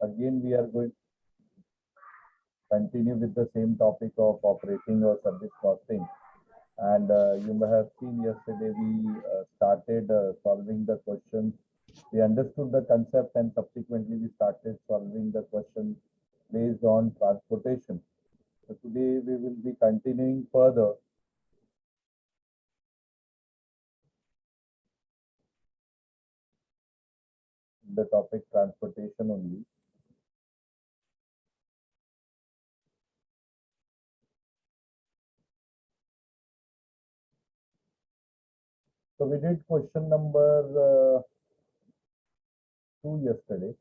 Again, we are going to continue with the same topic of operating or service costing. And you may have seen yesterday we started solving the questions. We understood the concept and subsequently we started solving the questions based on transportation. So today we will be continuing further. The topic transportation only. So we did question number 2 yesterday.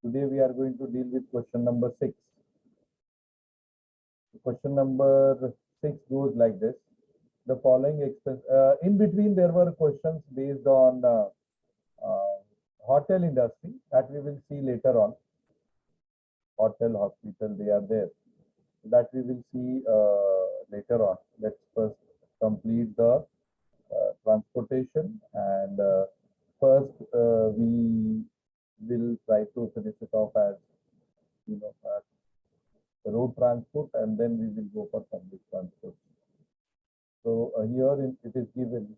Today we are going to deal with question number 6. Question number 6 goes like this. The following expense, in between there were questions based on hotel industry that we will see later on. Hotel, hospital, they are there. That we will see later on. Let's first complete the transportation, and first we will try to finish it off as as road transport, and then we will go for public transport. So here it is given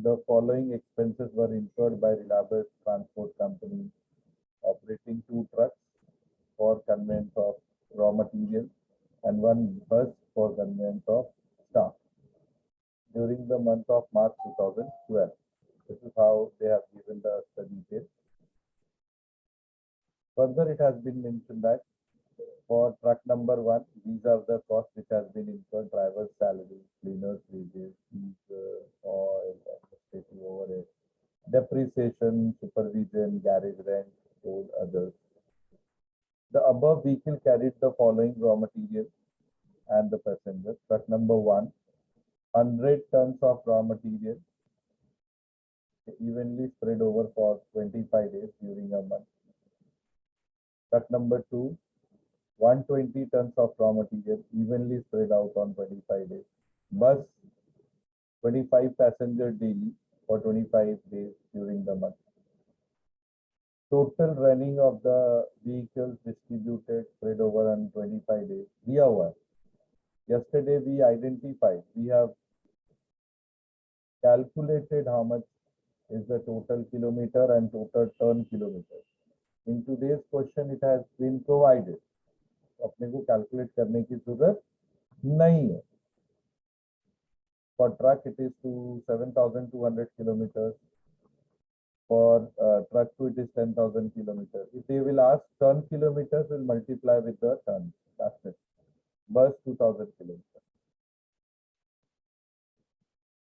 the following expenses were incurred by Reliable Transport Company operating 2 trucks for conveyance of raw material and 1 bus for conveyance of staff during the month of March 2012. This is how they have given the details. Further, it has been mentioned that for truck number 1, these are the costs which has been incurred: driver's salary, cleaner's wages, oil, administrative overhead, depreciation, supervision, garage rent, all others. The above vehicle carried the following raw material and the passengers. Truck number 1, 100 tons of raw material evenly spread over for 25 days during a month. Truck number 2, 120 tons of raw material evenly spread out on 25 days. Bus, 25 passenger daily for 25 days during the month. Total running of the vehicles distributed spread over on 25 days. Yesterday we identified, we have calculated how much is the total kilometer and total ton kilometer. In today's question it has been provided. अपने को calculate करने की जरूरत नहीं है. For truck it is to 7,200 kilometers. For truck 2 it is 10,000 kilometers. If they will ask ton kilometers, we'll multiply with the ton. That's it. Bus 2,000 kilometers.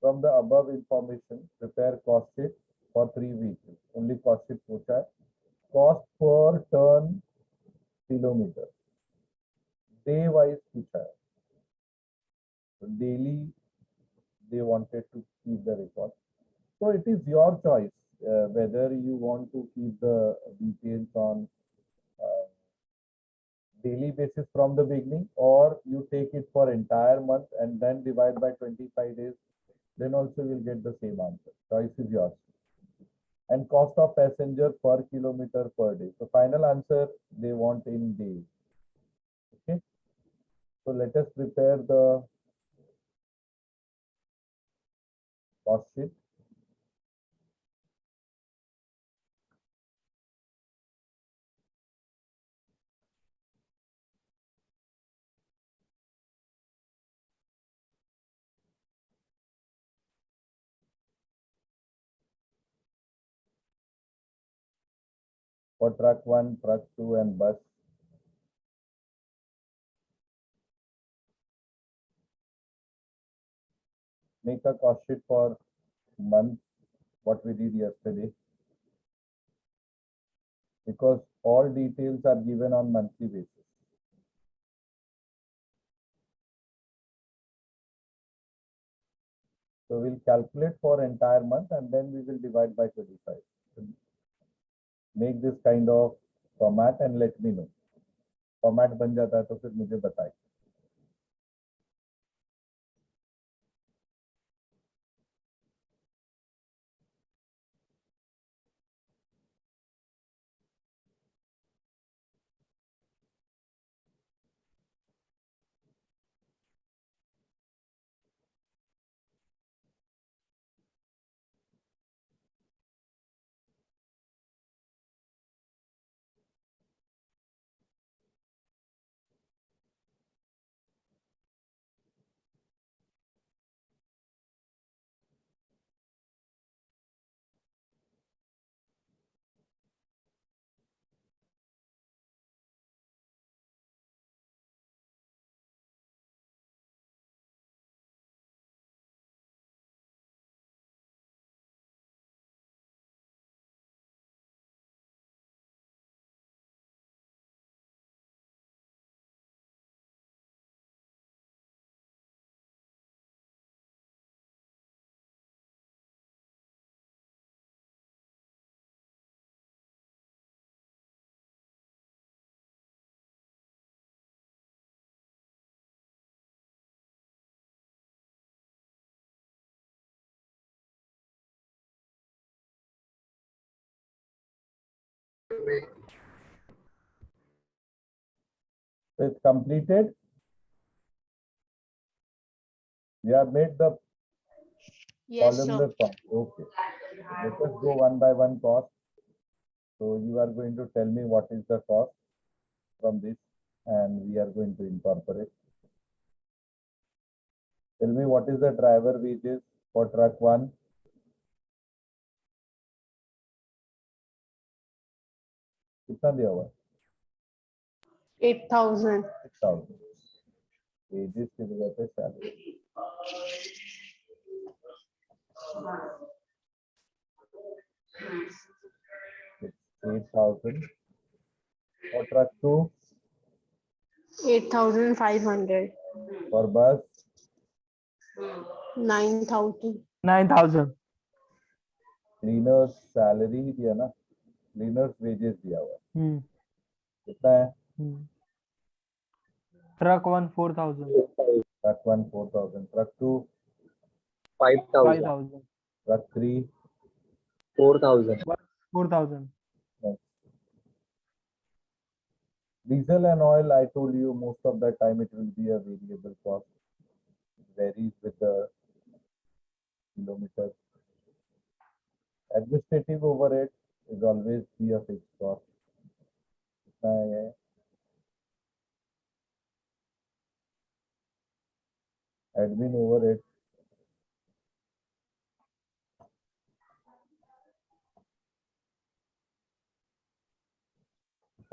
From the above information, prepare cost sheet for 3 vehicles. Only cost sheet पूछा है. Cost per ton kilometer. Day wise पूछा है. So daily they wanted to keep the record. So it is your choice whether you want to keep the details on daily basis from the beginning, or you take it for entire month and then divide by 25 days. Then also you'll get the same answer. Choice is yours. And cost of passenger per kilometer per day. So final answer they want in days. Okay. So let us prepare the cost sheet. For truck 1, truck 2 and bus. Make a cost sheet for month, what we did yesterday. Because all details are given on monthly basis. So we'll calculate for entire month and then we will divide by 25. Make this kind of format and let me know. Format बन जाता है तो फिर मुझे बताइए. So it's completed. You have made the Yes, sir. columnar cost. Okay. Let us go one by one cost. So you are going to tell me what is the cost from this, and we are going to incorporate. Tell me what is the driver wages for truck 1. कितना दिया हुआ है? 8,000. 6,000. Wages की जगह पे salary. It's 8,000. For truck 2. 8,500. For bus. 9,000. 9,000. Cleaners salary ही दिया ना, cleaners wages दिया हुआ है. कितना है? Truck 1 4,000. Truck 1 4,000. Truck 2 5,000. 5,000. Truck 3 4,000. 4,000. Next. Diesel and oil, I told you most of the time it will be a variable cost. It varies with the kilometers. Administrative overhead is always be a fixed cost. कितना है? Admin overhead.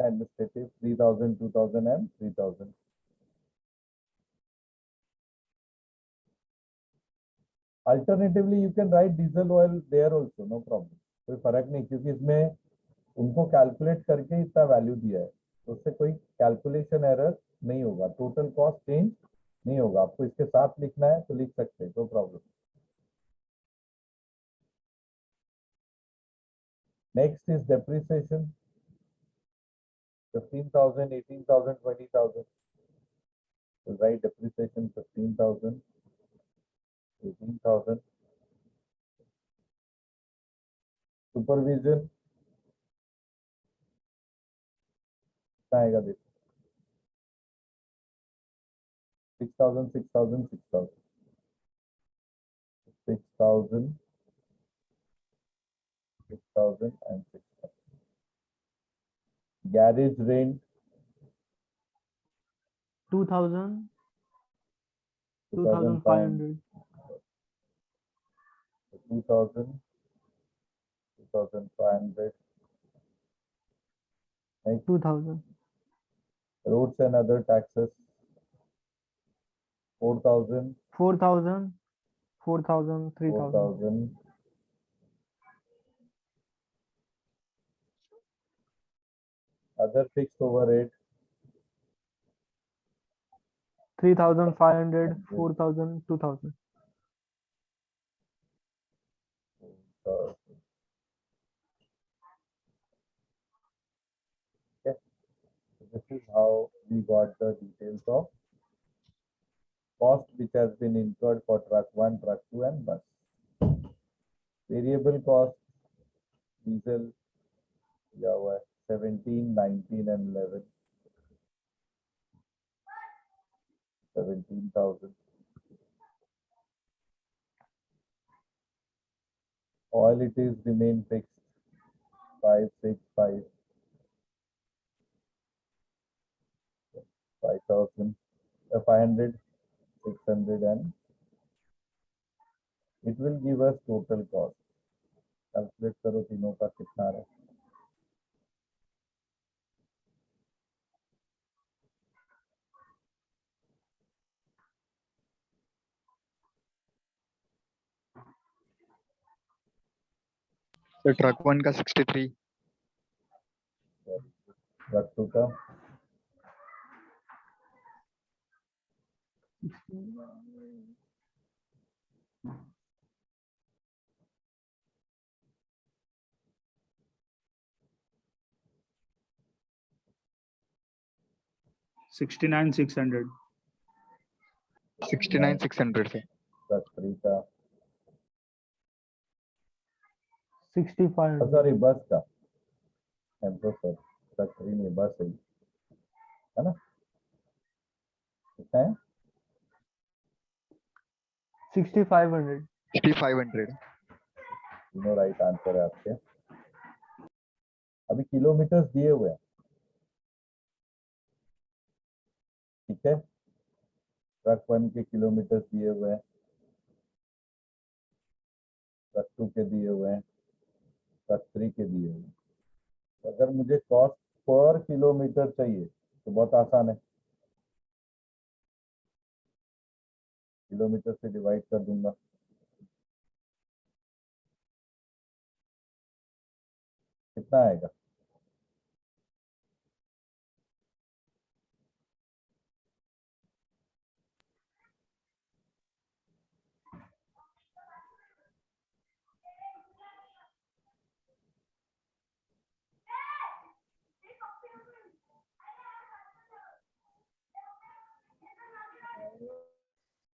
Administrative 3,000, 2,000 and 3,000. Alternatively, you can write diesel oil there also, no problem. कोई फर्क नहीं, क्योंकि इसमें उनको calculate करके इतना वैल्यू दिया है, तो उससे कोई कैलकुलेशन एरर नहीं होगा, टोटल कॉस्ट चेंज नहीं होगा. आपको इसके साथ लिखना है तो लिख सकते हैं, no problem. Next is depreciation. 15,000, 18,000, 20,000. So write depreciation 15,000, 18,000. Supervision कितना आएगा देखो. 6,000, 6,000, 6,000. 6,000, 6,000 and 6,000. Garage rent 2,000. 2,500. 2,500. 2,000, 2,500. Next, 2,000. roads and other taxes 4,000, 4,000. 4,000. 3,000. 4,000. Other fixed overhead 3,500. 4,000. 2,000. Okay, so this is how we got the details of cost which has been incurred for truck 1, truck 2 and bus. Variable cost diesel दिया हुआ है 17, 19 and 11. 17,000. Oil it is remain fixed 5, 6, 5. 5,000, 500, 600 and it will give us total cost. Calculate करो तीनों का कितना है. So truck 1 का 63. Truck 2 का 69,600. 69,600 से. truck 3 का 6,500. सॉरी बस का टेम्पो सर, ट्रक 3 नहीं, बस है ना? कितना है? 6500. 6500. तीनों राइट आंसर है आपके। अभी किलोमीटर्स दिए हुए हैं, ठीक है? ट्रक 1 के किलोमीटर्स दिए हुए हैं, ट्रक 2 के दिए हुए हैं, ट्रक 3 के दिए हुए हैं। तो अगर मुझे कॉस्ट पर किलोमीटर चाहिए तो बहुत आसान है, किलोमीटर से डिवाइड कर दूंगा। कितना आएगा?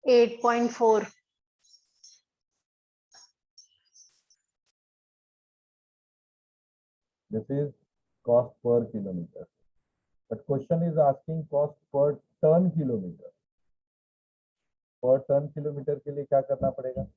$8.4. This is cost per kilometer. But question is asking cost per ton kilometer. Per ton kilometre के लिए क्या करना पड़ेगा?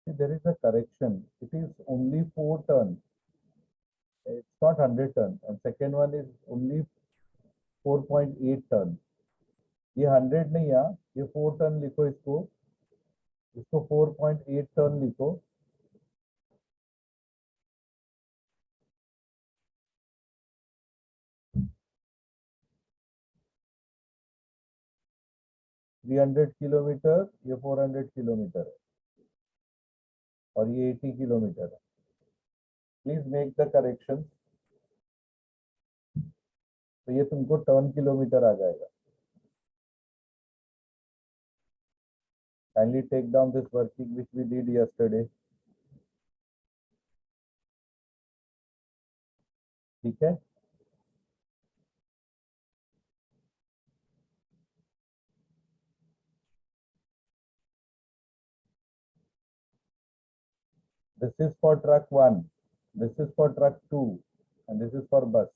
There is a correction. It is only 4 ton. It's not 100 ton. And second one is only 4.8 ton. ये 100 नहीं है, ये 4 ton लिखो, इसको इसको 4.8 टन लिखो। थ्री 300 किलोमीटर, ये 400 किलोमीटर है, और ये 80 किलोमीटर है। Please make the correction. तो ये तुमको टर्न किलोमीटर आ जाएगा। Kindly take down this working which we did yesterday, ठीक है? This is for truck 1, this is for truck 2, and this is for bus.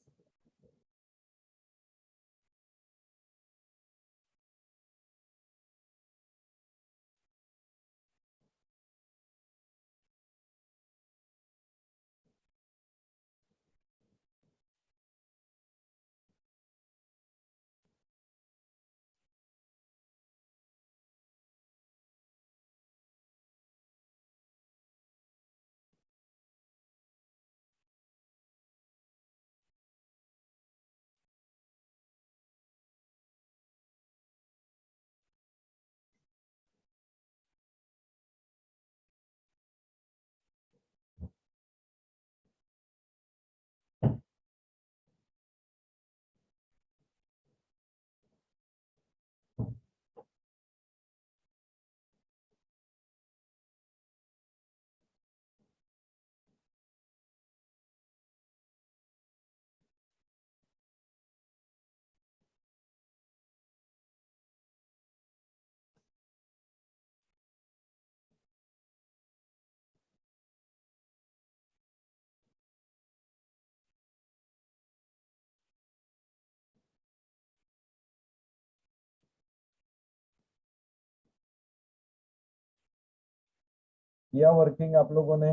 किया वर्किंग आप लोगों ने?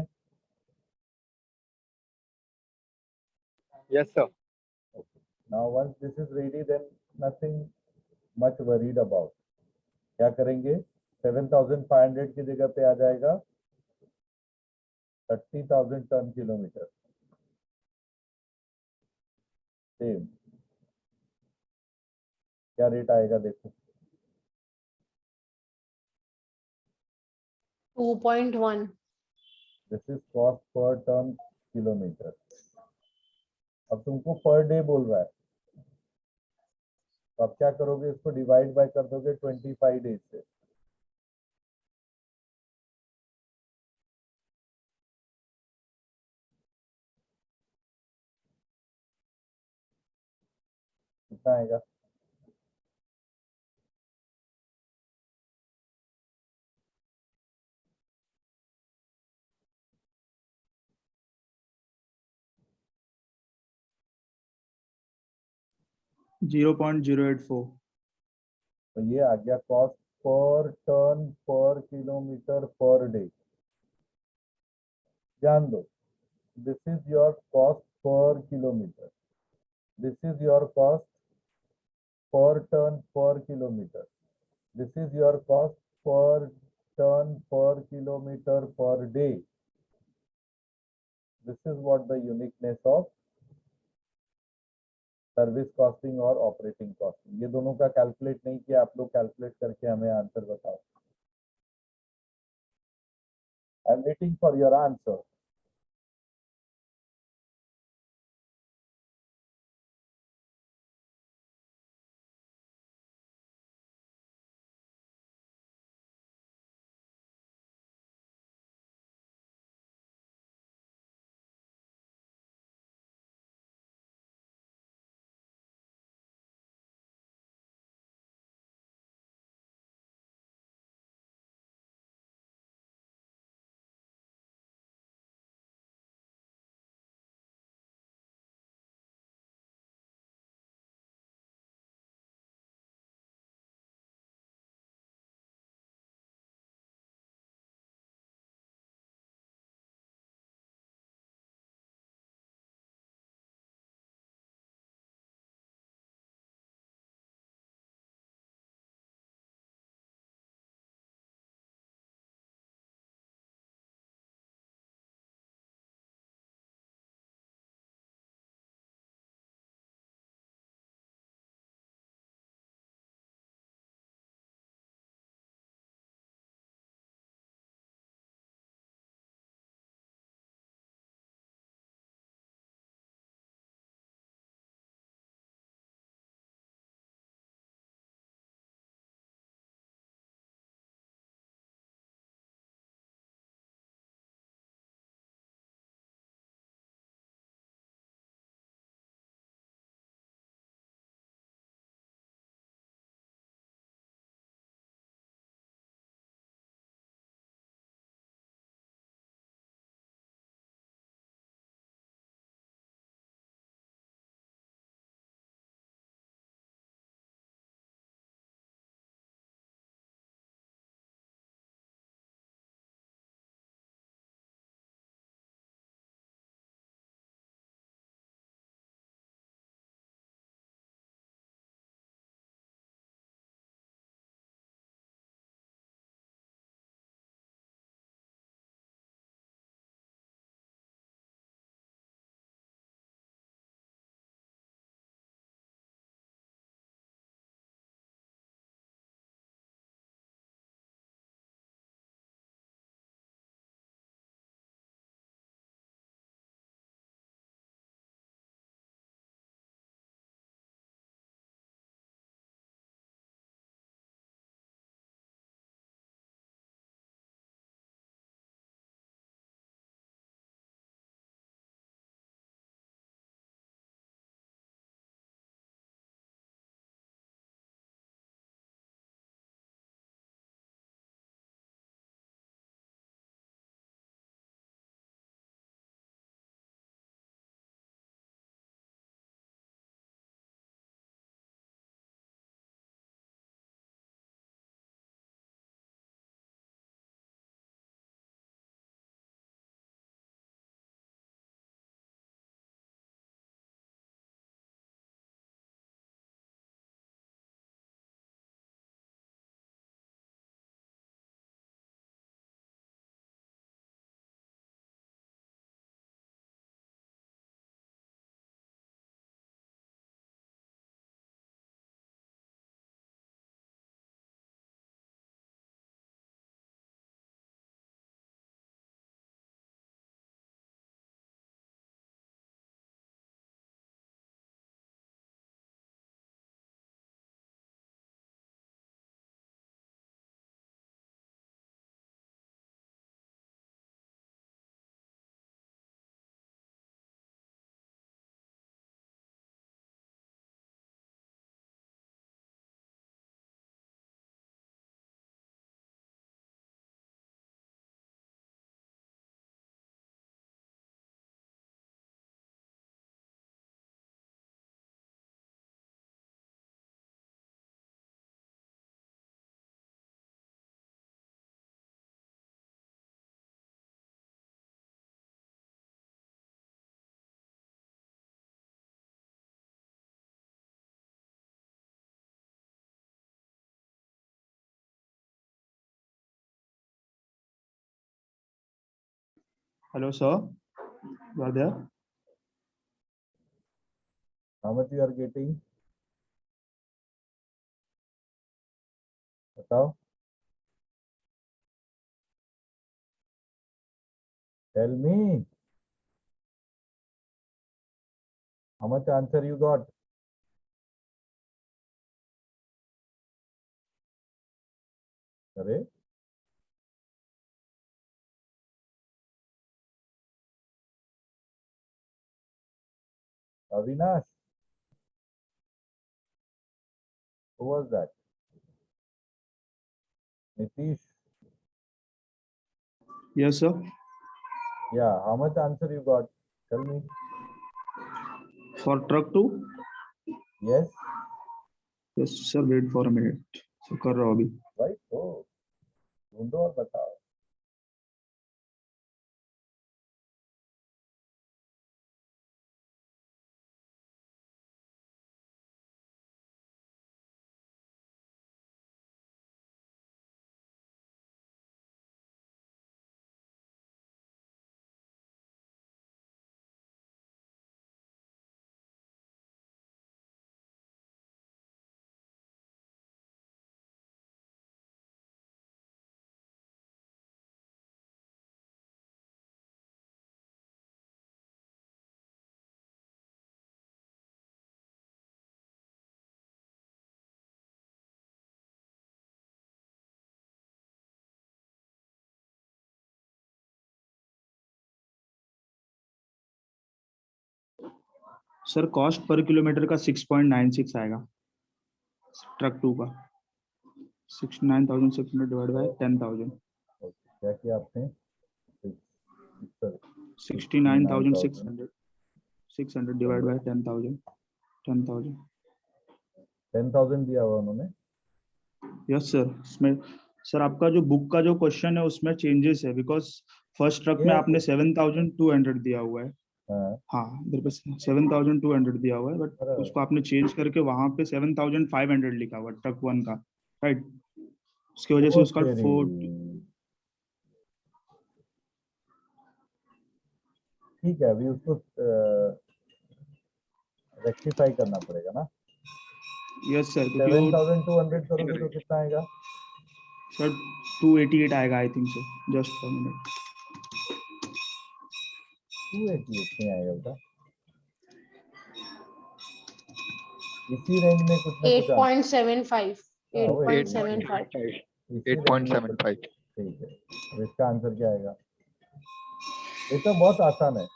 Yes, sir. Now once this is ready, then nothing much worried about. क्या करेंगे? 7,500 की जगह पे आ जाएगा 30,000 टन किलोमीटर। सेम क्या रेट आएगा देखो। 2.1. This is cost per ton kilometre. अब तुमको पर डे बोल रहा है, तो आप क्या करोगे? इसको डिवाइड बाय कर दोगे 25 डेज से। कितना आएगा? Zero point zero eight four. तो ये आ गया कॉस्ट पर टन पर किलोमीटर पर डे। ध्यान दो, this is your cost per kilometre, this is your cost per ton per kilometer. This is your cost per ton per kilometer per day. This is what the uniqueness of service costing और operating costing. ये दोनों का calculate नहीं किया आप लोग, calculate करके हमें आंसर बताओ। I am waiting for your answer. Hello, sir. You are there? How much you are getting? बताओ. Tell me. How much answer you got? अरे Avinash, who was that? Nitish. Yes, sir. Yeah, how much answer you got? Tell me. For truck 2? Yes. Yes, sir. Wait for a minute. So कर रहा हूँ अभी. Right. Oh, ढूंढो और बताओ. Sir cost per kilometre का 6.96 आएगा truck 2 का. 69,600 डिवाइड बाय 10,000. Okay. क्या किया आपने? 69,600. 600 डिवाइड बाय 10,000. 10,000. 10,000 दिया हुआ उन्होंने. Yes sir. इसमें सर आपका जो बुक का जो क्वेश्चन है उसमें चेंजेस है बिकॉज फर्स्ट ट्रक में Yes. आपने 7,200 दिया हुआ है. हाँ. हाँ इधर पे 7,200 दिया हुआ है बट बराबर. उसको आपने चेंज करके वहां पे 7,500 लिखा हुआ है ट्रक 1 का. राइट. उसकी वजह से ओ उसका तेरी. 4. ठीक है, अभी उसको रेक्टिफाई करना पड़ेगा ना. यस सर क्योंकि वो 7,200 करोगे तो कितना आएगा? सर 288 आएगा I think so. Just for minute. 288 नहीं आएगा बेटा. इसी रेंज में कुछ ना कुछ आना. 8.75. हाँ, वही. 8.75. 8.75. इसी रेंज में कुछ. 8.75. ठीक है. अब इसका आंसर क्या आएगा? ये तो बहुत आसान है.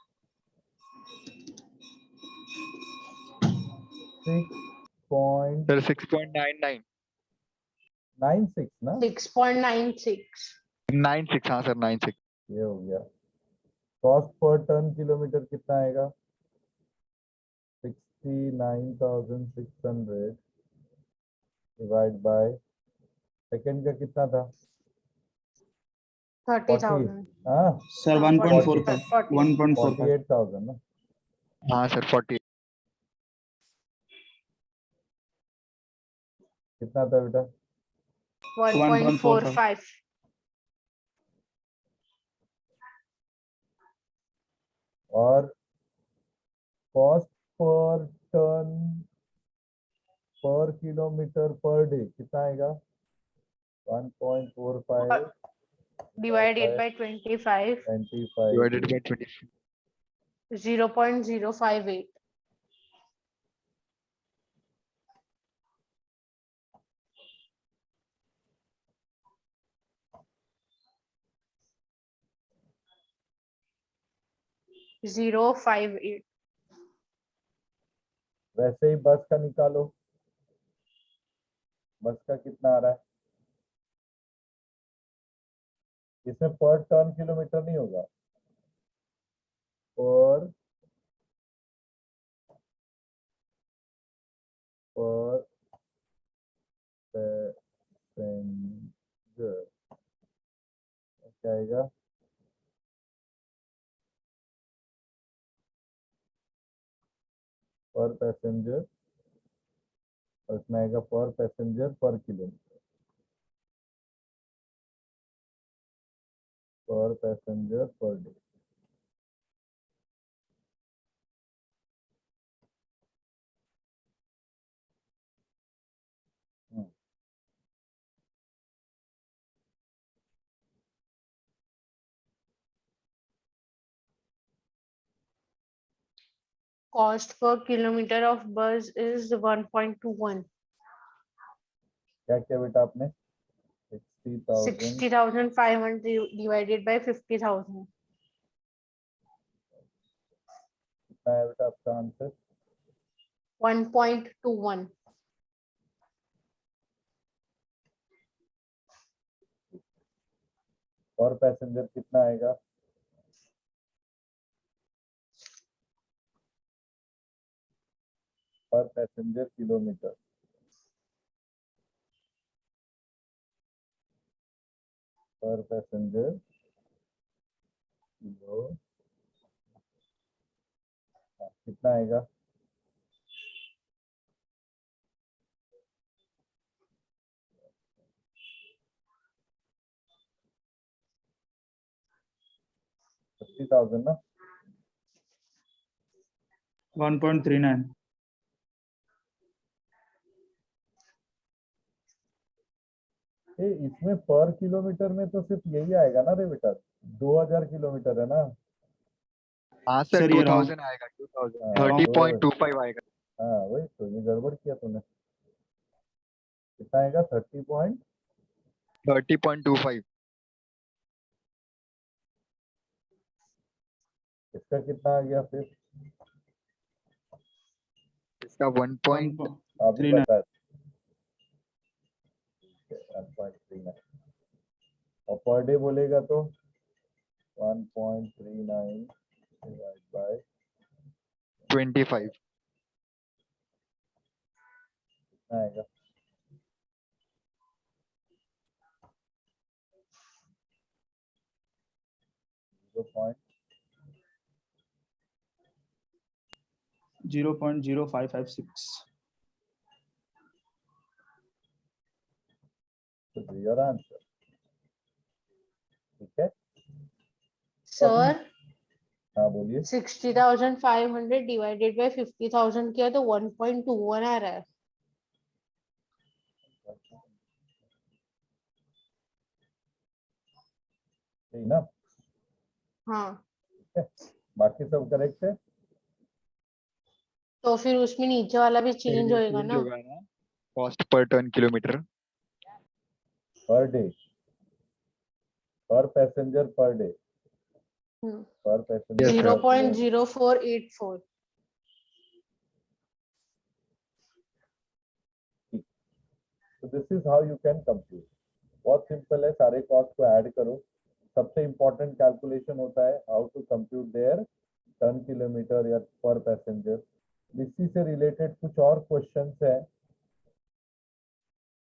6.96 सर 6.99. ना. 6.96. 96. हाँ सर 96. ये हो गया. कॉस्ट पर टन किलोमीटर कितना आएगा? 69,600 डिवाइड बाय सेकंड का कितना था? 30,000. हाँ, सर 1.45. 1.45. 48,000 ना. हाँ सर 40. कितना था बेटा? 1.45. और कॉस्ट पर टन पर किलोमीटर पर डे कितना आएगा? 1.45 Divided by 25. 25 Divided by 20. 0.058. Zero 58. वैसे ही बस का निकालो. बस का कितना आ रहा है? इसमें पर टन किलोमीटर नहीं होगा. पर पैसेंजर क्या आएगा? पर पैसेंजर. और इसमें आएगा पर पैसेंजर पर किलोमीटर. पर passenger per day. cost per kilometer of bus is 1.21. क्या किया बेटा आपने? 60,000 60,500 divided by 50,000. कितना है बेटा आपका आंसर? 1.21. पर पैसेंजर कितना आएगा? पर पैसेंजर किलोमीटर, पर पैसेंजर किलो, कितना आएगा? $50,000 ना? 1.39. इसमें पर किलोमीटर में तो सिर्फ यही आएगा ना रे बेटा, 2000 किलोमीटर है ना? हाँ सर, सर ये 2000 आएगा, 2000 हाँ, 30.25 आएगा। हाँ वही तो, ये गड़बड़ किया तूने। कितना आएगा? 30.25। इसका कितना आ गया फिर? इसका 1 पॉइंट अभी 1.39. बता। 1.39 और पर डे बोलेगा तो 1.39 डिवाइड बाय 25। आएगा 0.0556. Your answer. ठीक है, Sir, हाँ बोलिए। 60,500 divided by 50,000 किया तो 1.21 आ रहा है. सही ना? हाँ, बाकी सब करेक्ट है? तो फिर उसमें नीचे वाला भी चेंज होएगा ना. Cost per ton kilometre. Per day, per passenger per day, hmm. Per passenger 0.0484. तो this is how you can compute. बहुत सिंपल है, सारे कॉस्ट को ऐड करो। सबसे इंपॉर्टेंट कैलकुलेशन होता है how to compute their ton kilometre या पर पैसेंजर। इसी से रिलेटेड कुछ और क्वेश्चंस है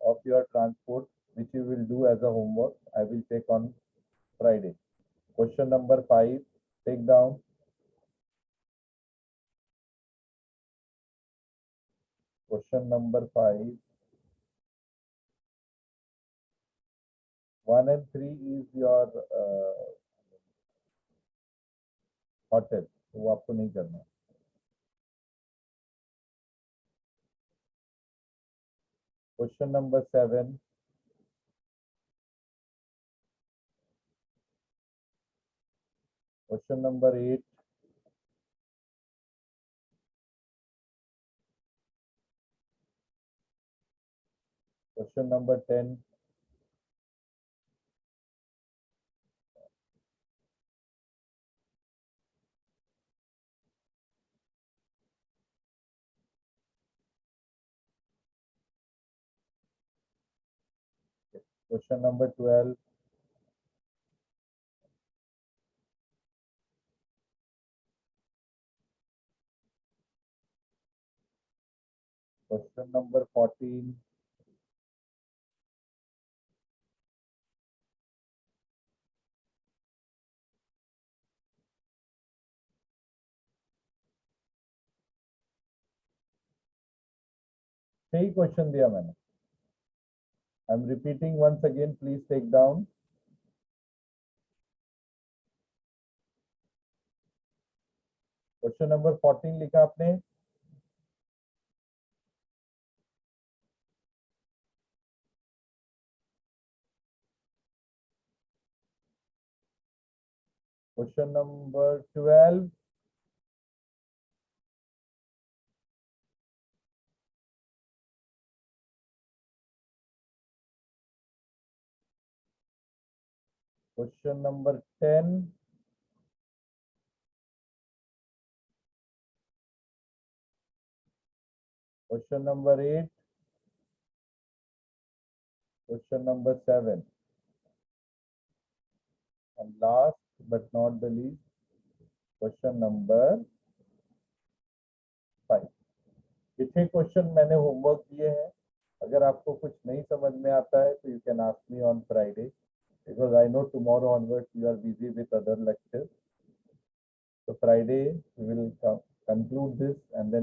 of your transport which you will do as a homework. I will take on Friday. Question number 5, take down. Question number 5. 1 and 3 is your hotel, तो वो आपको नहीं करना है। Question number 7. Question number 8. Question number 10. Question number 12. Question number 14. सही question दिया मैंने। I am repeating once again, please take down. Question number 14 लिखा आपने? Question number 12, Question number 10. Question number 8. Question number 7. And last but not the least, question number 5. ये 6 question मैंने homework दिए हैं. अगर आपको कुछ नहीं समझ में आता है तो you can ask me on Friday, because I know tomorrow onwards you are busy with other lectures. So Friday we will conclude this and then